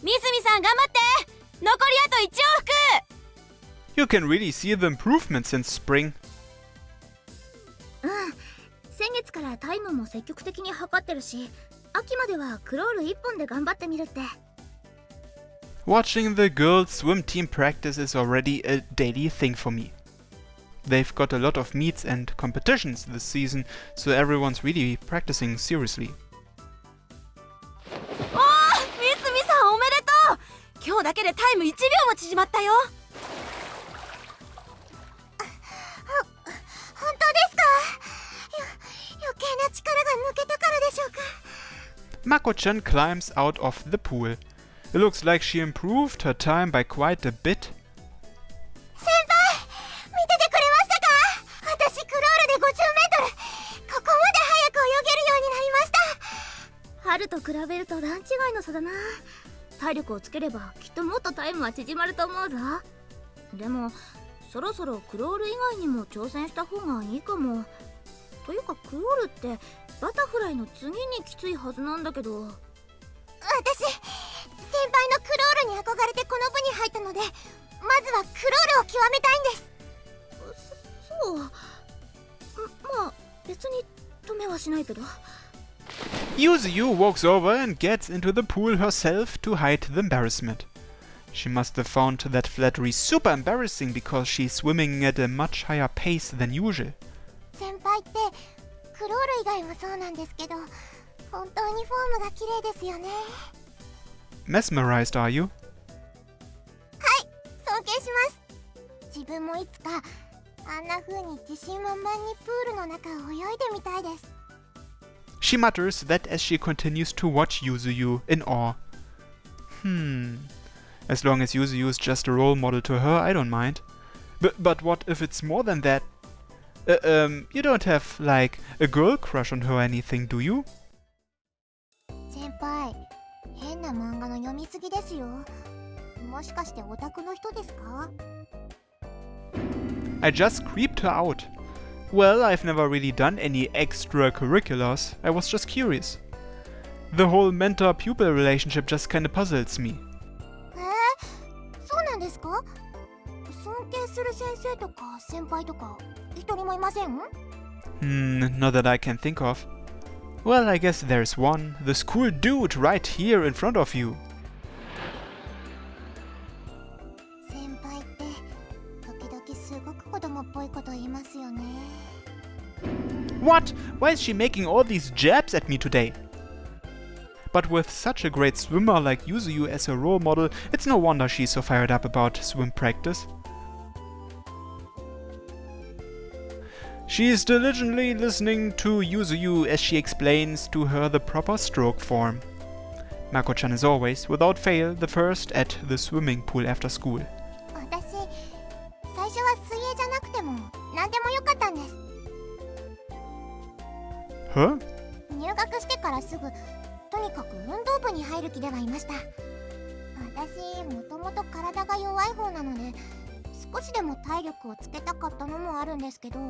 みすみさん頑張って。残りあと1往復。 You can really see the improvement since spring. 先月からタイムも積極的に測ってるし、秋まではクロール1本で頑張ってみるって。Watching the girls' swim team practice is already a daily thing for me. They've got a lot of meets and competitions this season, so everyone's really practicing seriously. おー、みすみさんおめでとう。今日だけでタイム1秒も縮まったよ。本当ですか？余計な力が抜けたからでしょうか。Mako-chan climbs out of the pool. It looks like she improved her time by quite a bit. 先輩、見ててくれましたか？私クロールで50メートル、ここまで早く泳げるようになりました。春と比べると段違いの差だな。体力をつければきっともっとタイムは縮まると思うぞ。でもそろそろクロール以外にも挑戦した方がいいかも。というかクロールってバタフライの次にきついはずなんだけど。私、先輩のクロールに憧れてこの部に入ったので、まずはクロールを極めたいんです。そうまあ別に止めはしないけど。Yuzuyu walks over and gets into the pool herself to hide the embarrassment. She must have found that flattery super embarrassing because she's swimming at a much higher pace than usual. 先輩ってクロール以外もそうなんですけど、本当にフォームが綺麗ですよね。Mesmerized, are you? はい、尊敬します。自分もいつかあんな風に自信満々にプールの中を泳いでみたいです。She mutters that as she continues to watch Yuzuyu in awe. As long as Yuzuyu is just a role model to her, I don't mind. But what if it's more than that? You don't have, like, a girl crush on her or anything, do you? 先輩、変な漫画の読みすぎですよ。もしかしてオタクの人ですか？ I just creeped her out. Well, I've never really done any extracurriculars. I was just curious. The whole mentor-pupil relationship just kinda puzzles me. そうなんですか？尊敬する先生とか先輩とか一人もいません？ Not that I can think of. Well, I guess there's one. This cool dude right here in front of you. 先輩って時々すごく子供っぽいこと言いますよね。 What? Why is she making all these jabs at me today? But with such a great swimmer like Yuzuyu as a role model, it's no wonder she's so fired up about swim practice. She's diligently listening to Yuzuyu as she explains to her the proper stroke form. Mako-chan is always, without fail, the first at the swimming pool after school. 私、最初は水泳じゃなくても何でもよかったんです。Huh? 入学してからすぐ、とにかく運動部に入る気ではいました。私、もともと体が弱い方なので、少しでも体力をつけたかったのもあるんですけど、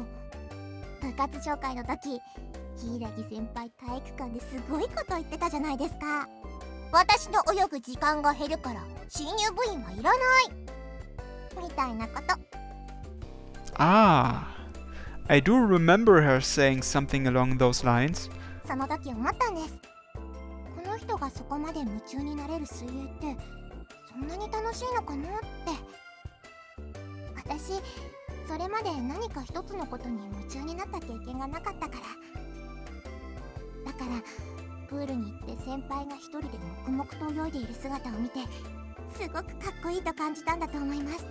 部活紹介の時、柊先輩体育館ですごいこと言ってたじゃないですか。私の泳ぐ時間が減るから新入部員はいらないみたいなこと。Ah, I do remember her saying something along those lines. その時思ったんです。この人がそこまで夢中になれる水泳ってそんなに楽しいのかなって。私、それまで何か一つのことに夢中になった経験がなかったから。だからプールに行って先輩が一人で黙々と泳いでいる姿を見て、すごくかっこいいと感じたんだと思います。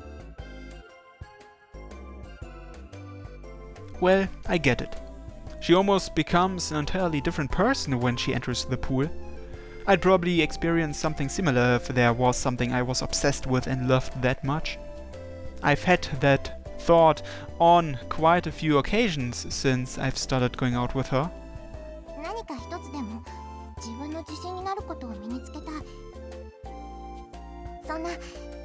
Well, I get it. She almost becomes an entirely different person when she enters the pool. I'd probably experience something similar if there was something I was obsessed with and loved that much. I've had that thought on quite a few occasions since I've started going out with her. 何か一つでも自分の自信になることを身につけたい。そんな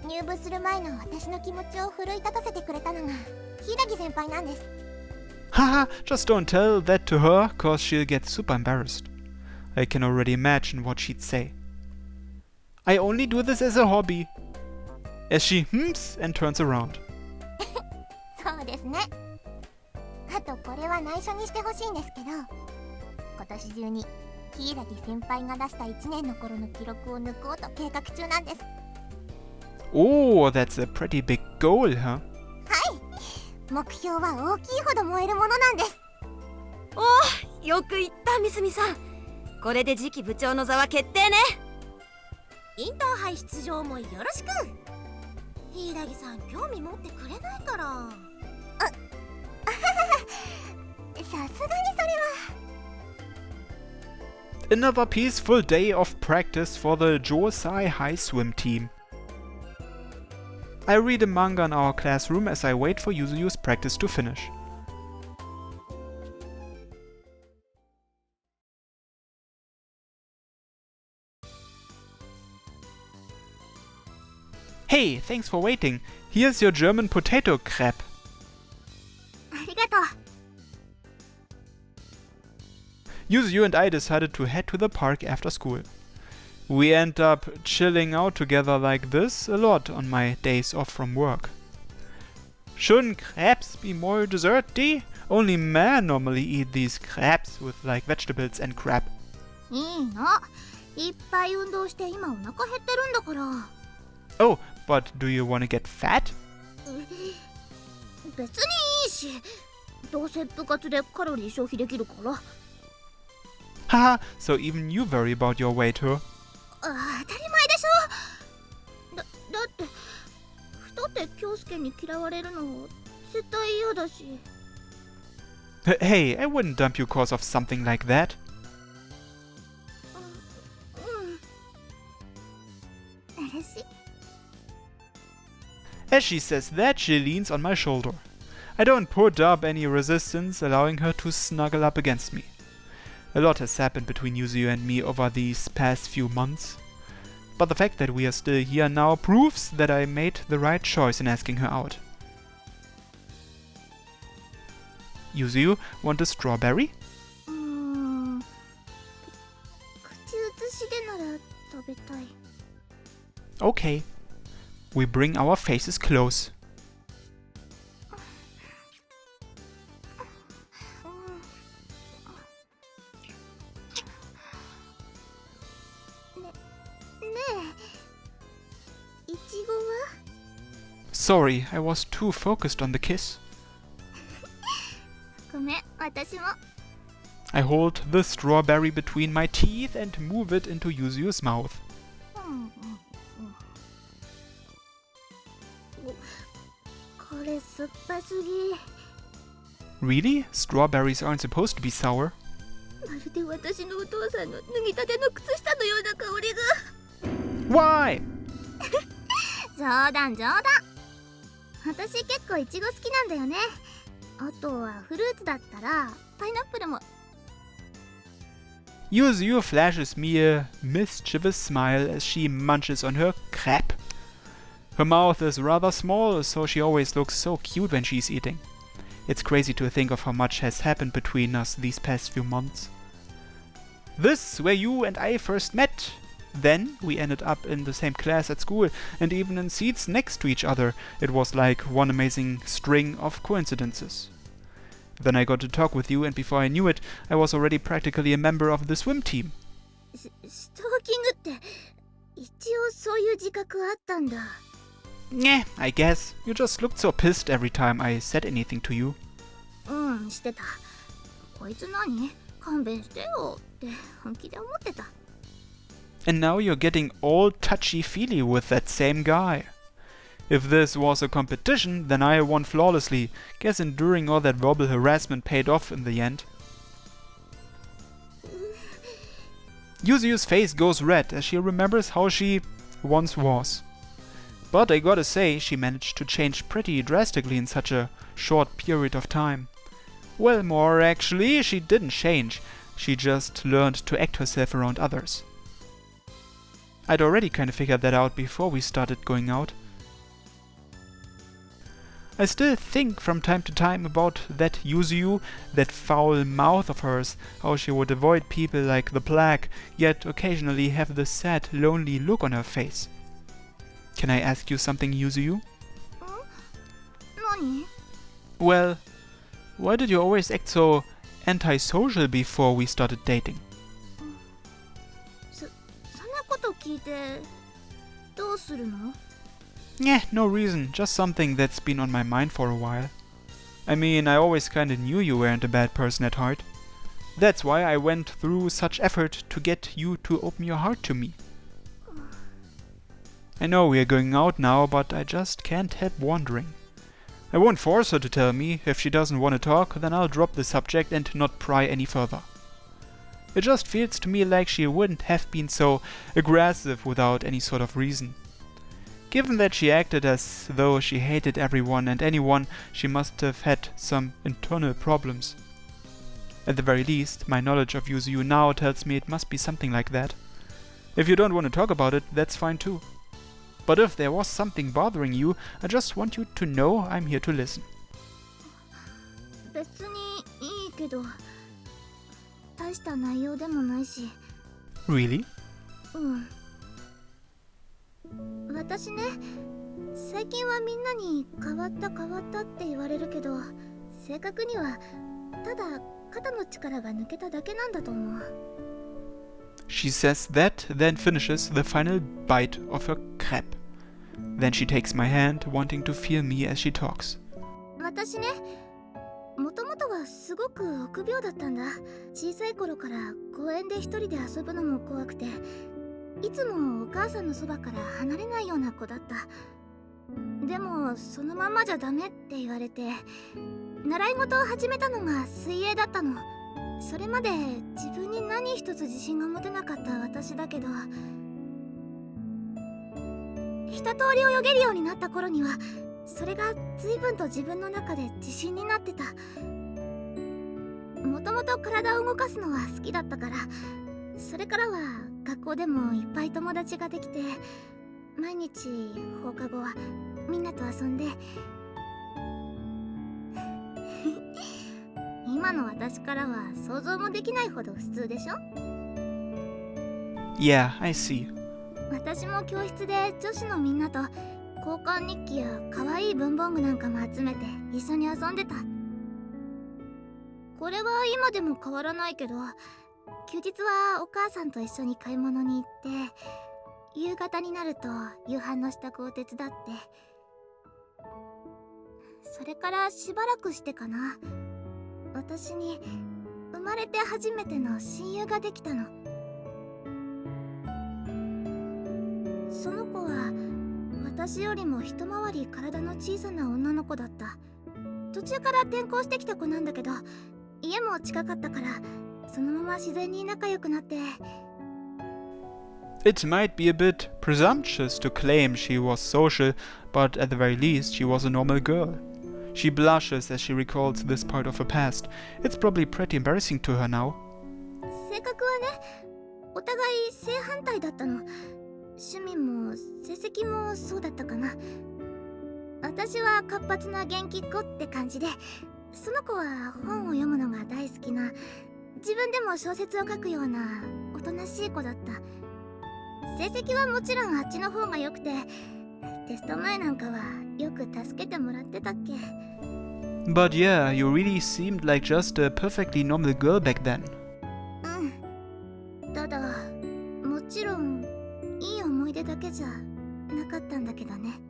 入部する前の私の気持ちを奮い立たせてくれたのが柊先輩なんです。 Haha, just don't tell that to her, cause she'll get super embarrassed. I can already imagine what she'd say. I only do this as a hobby. As she hms and turns around. そうですね。あとこれは内緒にしてほしいんですけど、今年中に柊先輩が出した1年の頃の記録を抜こうと計画中なんです。Oh, that's a pretty big goal, huh? はい、目標は大きいほど燃えるものなんです。おー、よく言ったみすみさん。これで次期部長の座は決定ね。インターハイ出場もよろしく。柊さん興味持ってくれないから。さすがにそれは。Another peaceful day of practice for the Josai High Swim team. I read a manga in our classroom as I wait for Yuzuyu's practice to finish. Hey, thanks for waiting. Here's your German potato crepe. ありがとう。Yuzuyu and I decided to head to the park after school. We end up chilling out together like this a lot on my days off from work. Shouldn't crepes be more desserty? Only men normally eat these crepes with like vegetables and crab. いいの。いっぱい運動して今お腹減ってるんだから。Oh, but do you want to get fat? 別にいいし、どうせ部活でカロリー消費できるから。Haha, so even you worry about your weight, huh? 当たり前でしょ。だって太って京介に嫌われるの絶対嫌だし。Hey, I wouldn't dump you cause of something like that. 嬉しい。As she says that, she leans on my shoulder. I don't put up any resistance, allowing her to snuggle up against me. A lot has happened between Yuzuyu and me over these past few months. But the fact that we are still here now proves that I made the right choice in asking her out. Yuzuyu, want a strawberry? 口移しでなら食べたい。Okay. We bring our faces close. いちごは Sorry, I was too focused on the kiss. ごめん、私も。I hold the strawberry between my teeth and move it into Yuzuyu's mouth. これ酸っぱすぎ。 Really? Strawberries aren't supposed to be sour? まるで私のお父さんの脱ぎたての靴下のような香りが。 Why? 冗談冗談。私結構イチゴ好きなんだよね。あとはフルーツだったらパイナップルも。 Yuzuyu flashes me a mischievous smile as she munches on her crepe. Her mouth is rather small, so she always looks so cute when she's eating. It's crazy to think of how much has happened between us these past few months. This where you and I first met. Then we ended up in the same class at school and even in seats next to each other. It was like one amazing string of coincidences. Then I got to talk with you, and before I knew it, I was already practically a member of the swim team. ストーキングって一応そういう自覚あったんだ。 Nyeh, I guess. You just looked so pissed every time I said anything to you. してた。こいつ何？勘弁してよって本気で思ってた。 And now you're getting all touchy-feely with that same guy. If this was a competition, then I won flawlessly. Guess enduring all that verbal harassment paid off in the end. Yuzuyu's face goes red as she remembers how she once was. But I gotta say, she managed to change pretty drastically in such a short period of time. Well, more actually, she didn't change. She just learned to act herself around others. I'd already kinda figured that out before we started going out. I still think from time to time about that Yuzuyu, that foul mouth of hers, how she would avoid people like the plague, yet occasionally have the sad, lonely look on her face. Can I ask you something, Yuzuyu? 何？ Well, why did you always act so antisocial before we started dating? そんなこと聞いてどうするの？ Yeah, no reason, just something that's been on my mind for a while. I mean, I always kinda knew you weren't a bad person at heart. That's why I went through such effort to get you to open your heart to me. I know we're going out now, but I just can't help wondering. I won't force her to tell me. If she doesn't want to talk, then I'll drop the subject and not pry any further. It just feels to me like she wouldn't have been so aggressive without any sort of reason. Given that she acted as though she hated everyone and anyone, she must have had some internal problems. At the very least, my knowledge of Yuzuyu now tells me it must be something like that. If you don't want to talk about it, that's fine too. But if there was something bothering you, I just want you to know I'm here to listen. 別にいいけど、大した内容でもないし。 Really? 私ね、最近はみんなに変わったって言われるけど、正確にはただ肩の力が抜けただけなんだと思う。 She says that, then finishes the final bite of her crepe. Then she takes my hand, wanting to feel me as she talks. 私ね、もともとはすごく臆病だったんだ。小さい頃から公園で一人で遊ぶのも怖くて、いつもお母さんのそばから離れないような子だった。でもそのままじゃダメって言われて、習い事を始めたのが水泳だったの。それまで自分に何一つ自信が持てなかった私だけど、一通り泳げるようになった頃には、それが随分と自分の中で自信になってた。もともと体を動かすのは好きだったから、それからは学校でもいっぱい友達ができて、毎日放課後はみんなと遊んで今の私からは想像もできないほど普通でしょ？ Yeah, I see. 私も教室で女子のみんなと交換日記や可愛い文房具なんかも集めて一緒に遊んでた。これは今でも変わらないけど、休日はお母さんと一緒に買い物に行って、夕方になると夕飯の支度を手伝って、それからしばらくしてかな、私に生まれて初めての親友ができたの。その子は私よりも一回り体の小さな女の子だった。途中から転校してきた子なんだけど、家も近かったからそのまま自然に仲良くなって。 It might be a bit presumptuous to claim she was social, but at the very least she was a normal girl. She blushes as she recalls this part of her past. It's probably pretty embarrassing to her now. 性格はね、お互い正反対だったの。趣味も成績もそうだったかな。私は活発な元気っ子って感じで、その子は本を読むのが大好きな、自分でも小説を書くようなおとなしい子だった。成績はもちろんあっちの方が良くて、テスト前なんかはよく助けてもらってたっけ。 But yeah, you really seemed like just a perfectly normal girl back then. ただもちろんいい思い出だけじゃなかったんだけどね。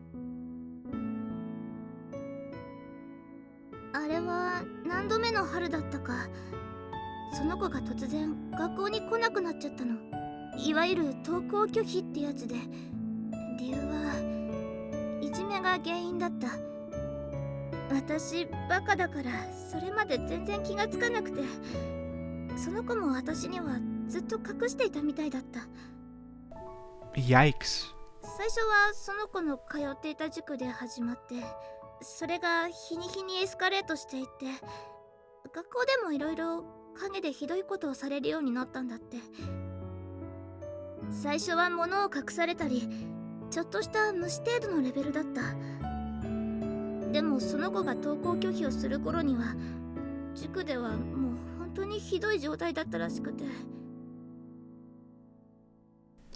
あれは何度目の春だったか、その子が突然学校に来なくなっちゃったの。いわゆる登校拒否ってやつで、理由はいじめが原因だった。私バカだからそれまで全然気がつかなくて、その子も私にはずっと隠していたみたいだった。 Yikes. 最初はその子の通っていた塾で始まって、それが日に日にエスカレートしていって、学校でもいろいろ陰でひどいことをされるようになったんだって。最初は物を隠されたり、ちょっとした無視程度のレベルだった。でもその子が登校拒否をする頃には塾ではもう本当にひどい状態だったらしくて。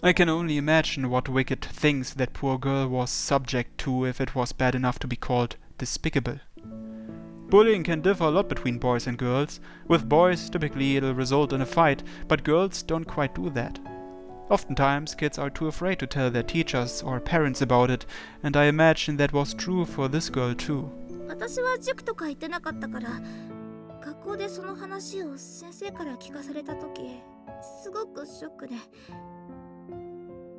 I can only imagine what wicked things that poor girl was subject to if it was bad enough to be called despicable. Bullying can differ a lot between boys and girls. With boys, typically it'll result in a fight, but girls don't quite do that. Oftentimes, kids are too afraid to tell their teachers or parents about it, and I imagine that was true for this girl too. 私は塾とか行ってなかったから、学校でその話を先生から聞かされた時、すごくショックで、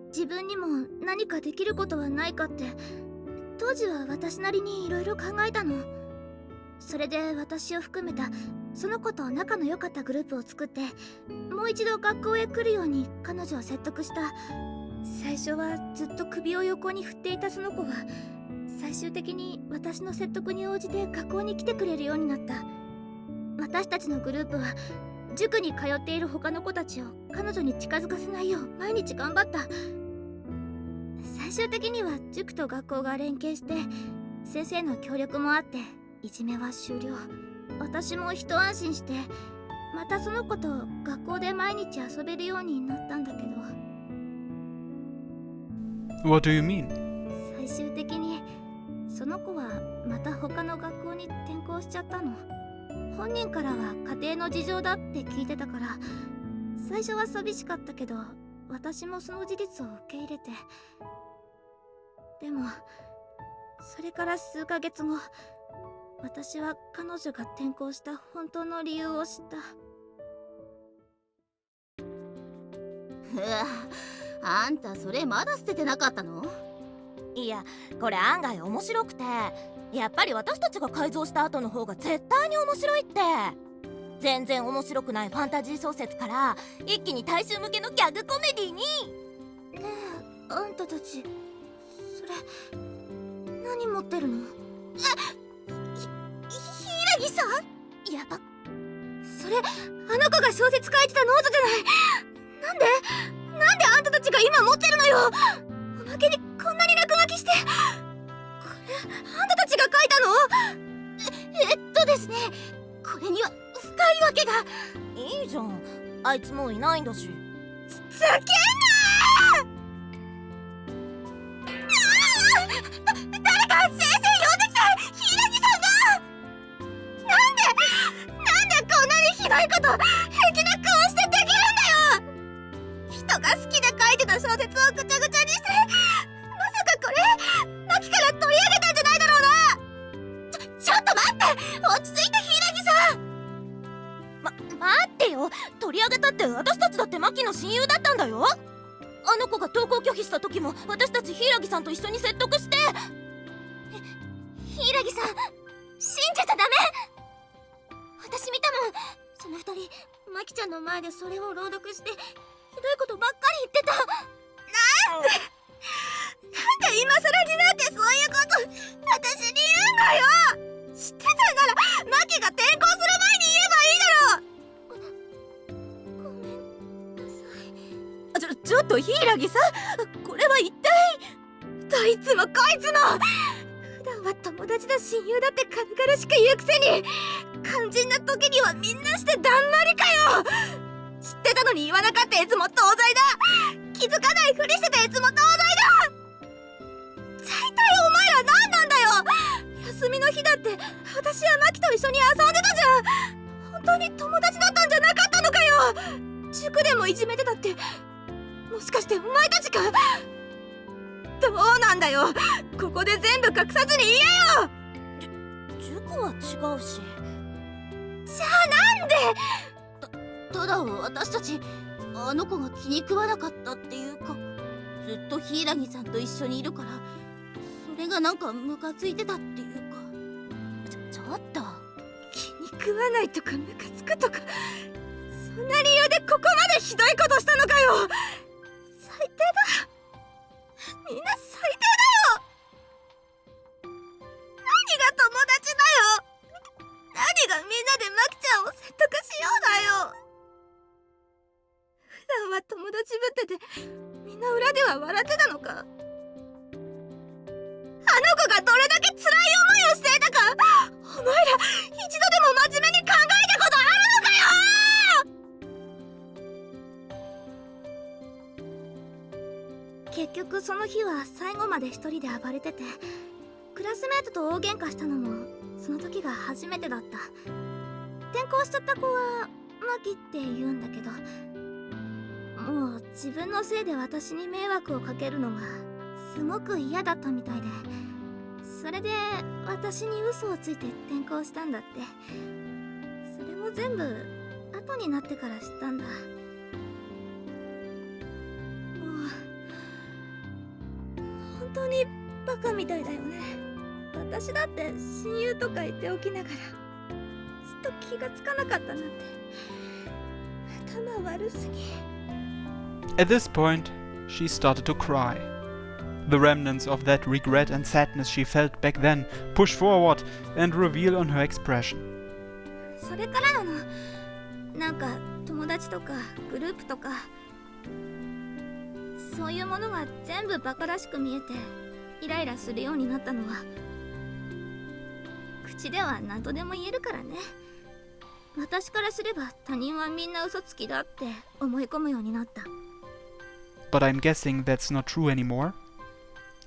自分にも何かできることはないかって当時は私なりにいろいろ考えたの。それで私を含めたその子と仲の良かったグループを作って、もう一度学校へ来るように彼女を説得した。最初はずっと首を横に振っていたその子は最終的に私の説得に応じて学校に来てくれるようになった。私たちのグループは塾に通っている他の子たちを彼女に近づかせないよう毎日頑張った。最終的には塾と学校が連携して先生の協力もあっていじめは終了。私も一安心してまたその子と学校で毎日遊べるようになったんだけど。 What do you mean? 最終的にその子はまた他の学校に転校しちゃったの。本人からは家庭の事情だって聞いてたから、最初は寂しかったけど私もその事実を受け入れて。でもそれから数ヶ月後、私は彼女が転校した本当の理由を知った。うわ、あんたそれまだ捨ててなかったの？いや、これ案外面白くて、やっぱり私たちが改造した後の方が絶対に面白いって。全然面白くないファンタジー小説から一気に大衆向けのギャグコメディに。ねえ、あんたたちそれ何持ってるの？柊さん？やば。それあの子が小説書いてたノートじゃない。なんであんたたちが今持ってるのよ。おまけにこんなに落書きして。これあんたたちが書いたの？ですね、これには深いわけが。いいじゃん、あいつもういないんだし。ふざけんなー！誰か先生呼んできて！柊さんが！なんでこんなにひどいこと平気な顔してできるんだよ！人が好きで書いてた小説をぐちゃぐちゃにして、まさかこれマキから取り上げたんじゃないだろうな。ちょっと待って、落ち着いて柊さん。待ってよ、取り上げたって私たちだってマキの親友だったんだよ。あの子が登校拒否した時も私たち柊さんと一緒に説得して。柊さん、信じちゃダメ。私見たもん、その二人マキちゃんの前でそれを朗読してひどいことばっかり言ってた。なんで今更になってそういうこと私に言うのよ。知ってたならマキが転校する前に言えばいいだろう。ごめんなさい。ちょっと柊さん、これは一体。どいつもこいつも普段は友達だ親友だって軽々しく言うくせに、肝心な時にはみんなしてだんまりかよ。知ってたのに言わなかったやつも同罪だ。気づかないふりしてたやつも同罪だ。大体お前ら何なんだよ。休みの日だって私はマキと一緒に遊んでたじゃん。本当に友達だったんじゃなかったのかよ。塾でもいじめてたって、もしかしてお前たちか。どうなんだよ、ここで全部隠さずに言えよ。塾は違うし。じゃあなんで。ただ私たちあの子が気に食わなかったっていうか、ずっと柊さんと一緒にいるからそれがなんかムカついてたっていうか。ちょっと気に食わないとかムカつくとか、そんな理由でここまでひどいことしたのかよ。最低だ、みんな最低だよ。何が友達だよ。何がみんなでマキちゃんを説得しようだよ。普段は友達ぶっててみんな裏では笑ってたのか。あの子がどれだけ辛い思いをして結局その日は最後まで一人で暴れてて、クラスメートと大喧嘩したのもその時が初めてだった。転校しちゃった子はマキって言うんだけど、もう自分のせいで私に迷惑をかけるのがすごく嫌だったみたいで、それで私に嘘をついて転校したんだって。それも全部後になってから知ったんだ。もう本当にバカみたいだよね。私だって親友とか言っておきながらちょっと気がつかなかったなんて。頭悪すぎ。At this point, she started to cry. The remnants of that regret and sadness she felt back then push forward and reveal on her expression. それからなの。なんか友達とかグループとかそういうものが全部バカらしく見えてイライラするようになったのは、口では何とでも言えるからね。私からすれば他人はみんな嘘つきだって思い込むようになった。But I'm guessing that's not true anymore.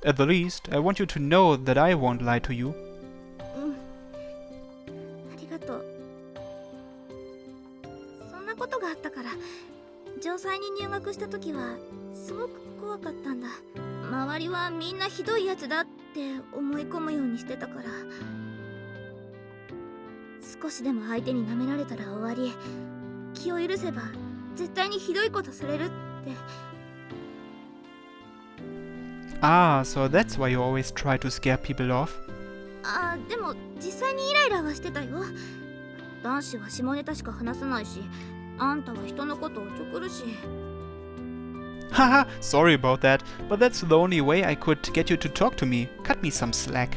At the least, I want you to know that I won't lie to you. ありがとう。そんなことがあったから城西に入学した時はすごく怖かったんだ。周りはみんなひどいやつだって思い込むようにしてたから、少しでも相手に舐められたら終わり、気を許せば絶対にひどいことされるって。Ah, so that's why you always try to scare people off? あ、でも実際にイライラはしてたよ。男子は下ネタしか話さないし、あんたは人のことをちょくるし。Haha, sorry about that, but that's the only way I could get you to talk to me. Cut me some slack.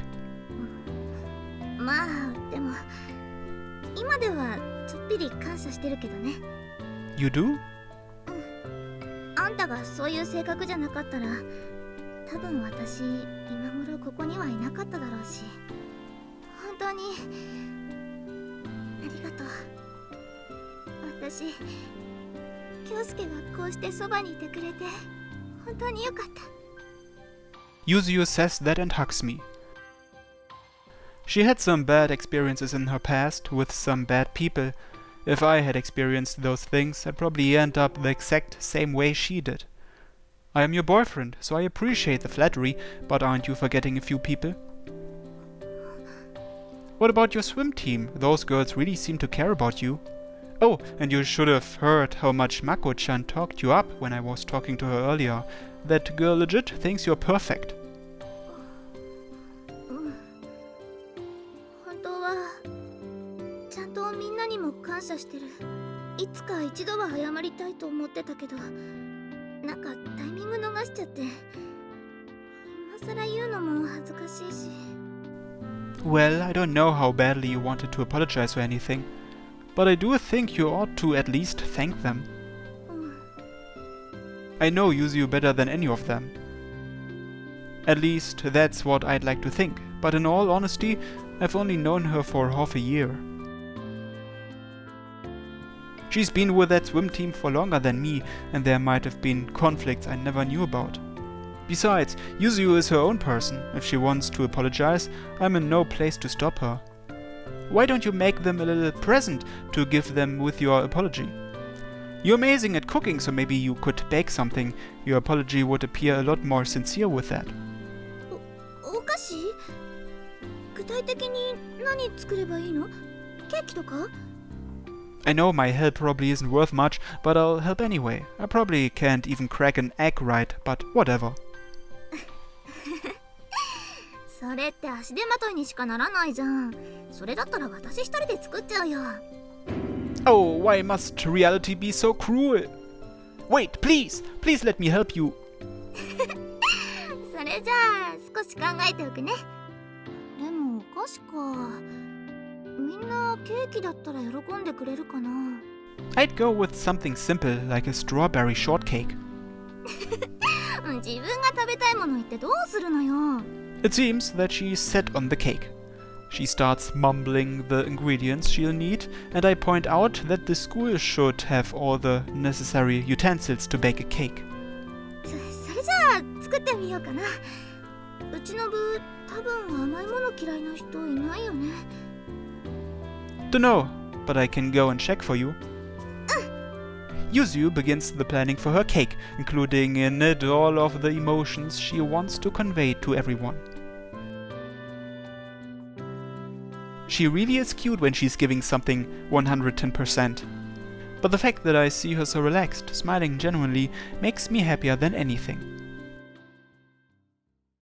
まあ、でも今ではちょっぴり感謝してるけどね。You do? あんたがそういう性格じゃなかったら多分私今頃ここにはいなかっただろうし、本当にありがとう。私、京介がこうしてそばにいてくれて本当によかった。Yuzuyu says that and hugs me. She had some bad experiences in her past with some bad people. If I had experienced those things, I'd probably end up the exact same way she did. I am your boyfriend, so I appreciate the flattery, but aren't you forgetting a few people? What about your swim team? Those girls really seem to care about you. Oh, and you should have heard how much Mako-chan talked you up when I was talking to her earlier. That girl legit thinks you're perfect. 本当はちゃんとみんなにも感謝してる。いつか一度は謝りたいと思ってたけど、なんかタイミング逃しちゃって、今更言うのも恥ずかしいし。Well, I don't know how badly you wanted to apologize or anything, but I do think you ought to at least thank them. I know Yuzuyu better than any of them. At least, that's what I'd like to think, but in all honesty, I've only known her for half a year. She's been with that swim team for longer than me, and there might have been conflicts I never knew about. Besides, Yuzuyu is her own person. If she wants to apologize, I'm in no place to stop her. Why don't you make them a little present to give them with your apology? You're amazing at cooking, so maybe you could bake something. Your apology would appear a lot more sincere with that. お菓子？具体的に何作ればいいの？ケーキとか？ I know my help probably isn't worth much, but I'll help anyway. I probably can't even crack an egg right, but whatever. それって足手まといにしかならないじゃん。それだったら私一人で作っちゃうよ。Oh, why must reality be so cruel? Wait, please! Please let me help you. それじゃあ少し考えておくね。でもお菓子か。みんなケーキだったら喜んでくれるかな。I'd go with something simple like a strawberry shortcake. 自分が食べたいもの言ってどうするのよ。It seems that she's set on the cake. She starts mumbling the ingredients she'll need, and I point out that the school should have all the necessary utensils to bake a cake. それじゃじゃあ作ってみようかな。うちの部多分甘いもの嫌いな人いないよね。Dunno, but I can go and check for you. Yuzuyu begins the planning for her cake, including in it all of the emotions she wants to convey to everyone. She really is cute when she's giving something 110%. But the fact that I see her so relaxed, smiling genuinely, makes me happier than anything.